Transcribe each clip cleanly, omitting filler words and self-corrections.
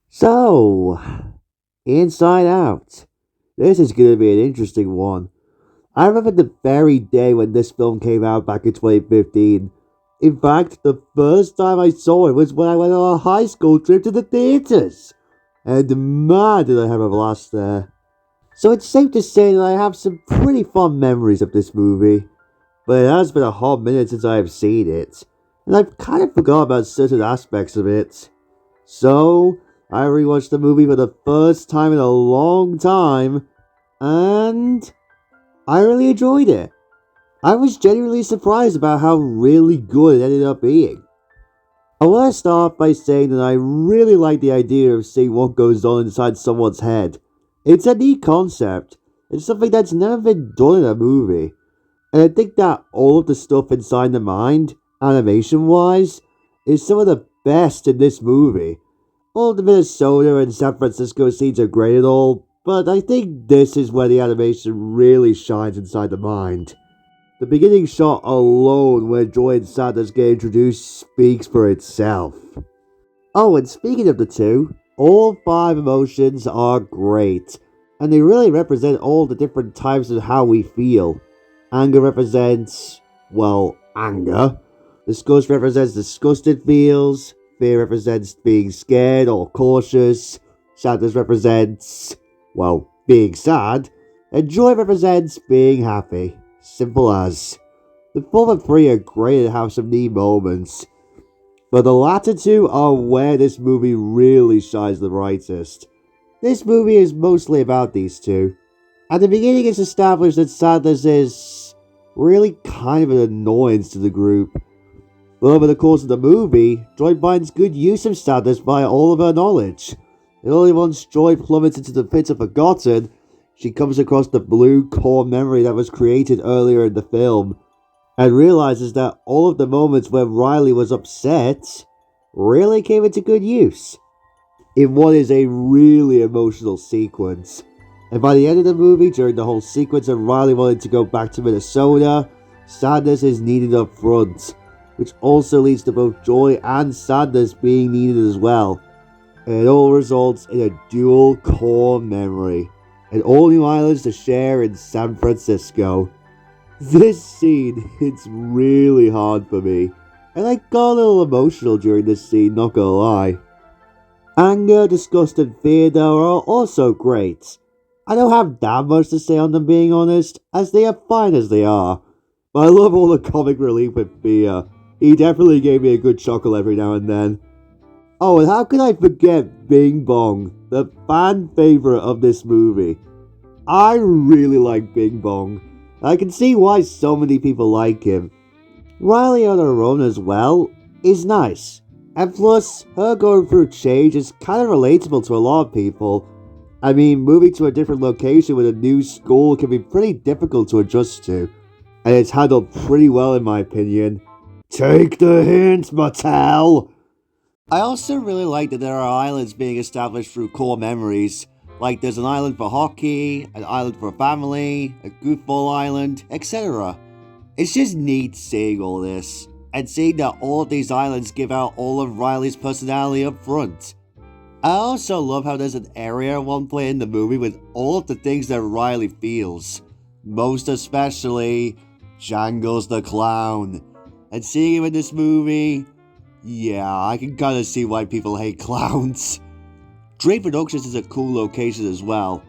So, Inside Out. This is going to be an interesting one. I remember the very day when this film came out back in 2015. In fact, the first time I saw it was when I went on a high school trip to the theatres. And man, did I have a blast there. So it's safe to say that I have some pretty fond memories of this movie. But it has been a hot minute since I have seen it. And I've kind of forgot about certain aspects of it. So, I rewatched the movie for the first time in a long time. And I really enjoyed it. I was genuinely surprised about how really good it ended up being. I want to start by saying that I really like the idea of seeing what goes on inside someone's head. It's a neat concept. It's something that's never been done in a movie. And I think that all of the stuff inside the mind, animation wise, is some of the best in this movie. All the Minnesota and San Francisco scenes are great and all, but I think this is where the animation really shines inside the mind. The beginning shot alone, where joy and sadness get introduced, speaks for itself. Oh, and speaking of the two, all five emotions are great, and they really represent all the different types of how we feel. Anger represents, well, anger. Disgust represents disgusted feels. Fear represents being scared or cautious. Sadness represents, well, being sad. And joy represents being happy. Simple as. The former three are great and have some neat moments. But the latter two are where this movie really shines the brightest. This movie is mostly about these two. At the beginning, it's established that sadness is really kind of an annoyance to the group. But over the course of the movie, Joy finds good use of sadness by all of her knowledge. And only once Joy plummets into the pit of forgotten, she comes across the blue core memory that was created earlier in the film, and realizes that all of the moments where Riley was upset really came into good use in what is a really emotional sequence. And by the end of the movie, during the whole sequence of Riley wanting to go back to Minnesota, sadness is needed up front, which also leads to both joy and sadness being needed as well. And it all results in a dual core memory, and all new islands to share in San Francisco. This scene hits really hard for me, and I got a little emotional during this scene, not gonna lie. Anger, disgust, and fear though are also great. I don't have that much to say on them, being honest, as they are fine as they are. But I love all the comic relief with fear. He definitely gave me a good chuckle every now and then. Oh, and how could I forget Bing Bong, the fan favorite of this movie? I really like Bing Bong. I can see why so many people like him. Riley on her own as well is nice. And plus, her going through change is kind of relatable to a lot of people. I mean, moving to a different location with a new school can be pretty difficult to adjust to. And it's handled pretty well in my opinion. Take the hint, Mattel! I also really like that there are islands being established through core memories. Like there's an island for hockey, an island for family, a goofball island, etc. It's just neat seeing all this, and seeing that all of these islands give out all of Riley's personality up front. I also love how there's an area at one point in the movie with all of the things that Riley feels. Most especially, Jangles the Clown. And seeing him in this movie, yeah, I can kind of see why people hate clowns. Dream Productions is a cool location as well.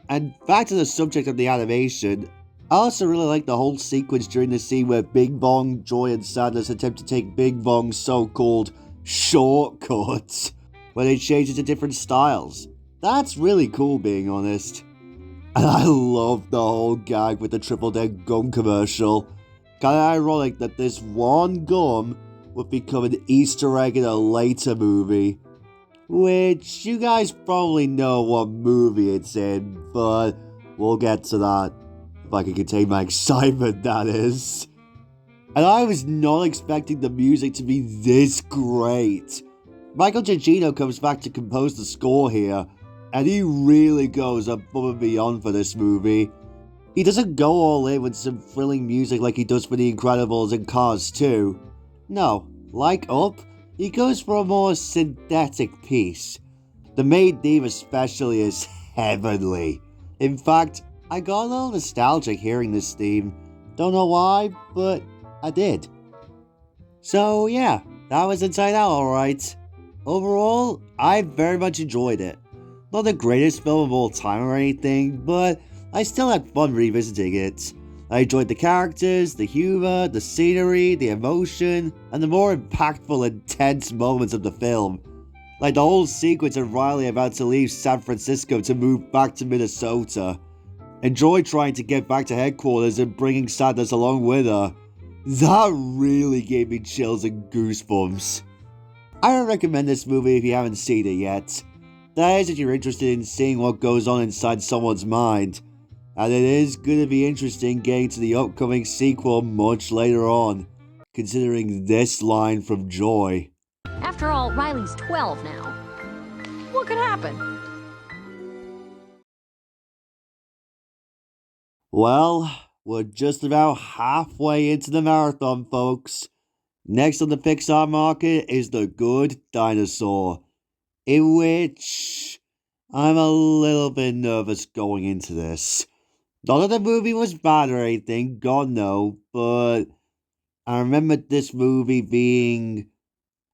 And back to the subject of the animation, I also really like the whole sequence during the scene where Bing Bong, Joy, and Sadness attempt to take Bing Bong's so-called shortcut, where they change into different styles. That's really cool, being honest. And I love the whole gag with the Triple Dead gum commercial. Kinda ironic that this one gum would become an Easter egg in a later movie. Which, you guys probably know what movie it's in, but we'll get to that. If I can contain my excitement, that is. and I was not expecting the music to be this great. Michael Giacchino comes back to compose the score here, and he really goes above and beyond for this movie. He doesn't go all in with some thrilling music like he does for The Incredibles and Cars 2. No, like Up, he goes for a more synthetic piece. The main theme especially is heavenly. In fact, I got a little nostalgic hearing this theme. Don't know why, but I did. So yeah, that was Inside Out alright. Overall, I very much enjoyed it. Not the greatest film of all time or anything, but I still had fun revisiting it. I enjoyed the characters, the humor, the scenery, the emotion, and the more impactful and tense moments of the film. Like the whole sequence of Riley about to leave San Francisco to move back to Minnesota. Enjoy trying to get back to headquarters and bringing Sadness along with her. That really gave me chills and goosebumps. I don't recommend this movie if you haven't seen it yet. That is if you're interested in seeing what goes on inside someone's mind. And it is going to be interesting getting to the upcoming sequel much later on, considering this line from Joy. After all, Riley's 12 now. What could happen? Well, we're just about halfway into the marathon, folks. Next on the Pixar market is The Good Dinosaur, in which I'm a little bit nervous going into this. Not that the movie was bad or anything, God no, but I remember this movie being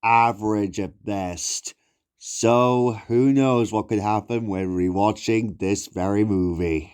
average at best. So who knows what could happen when rewatching this very movie.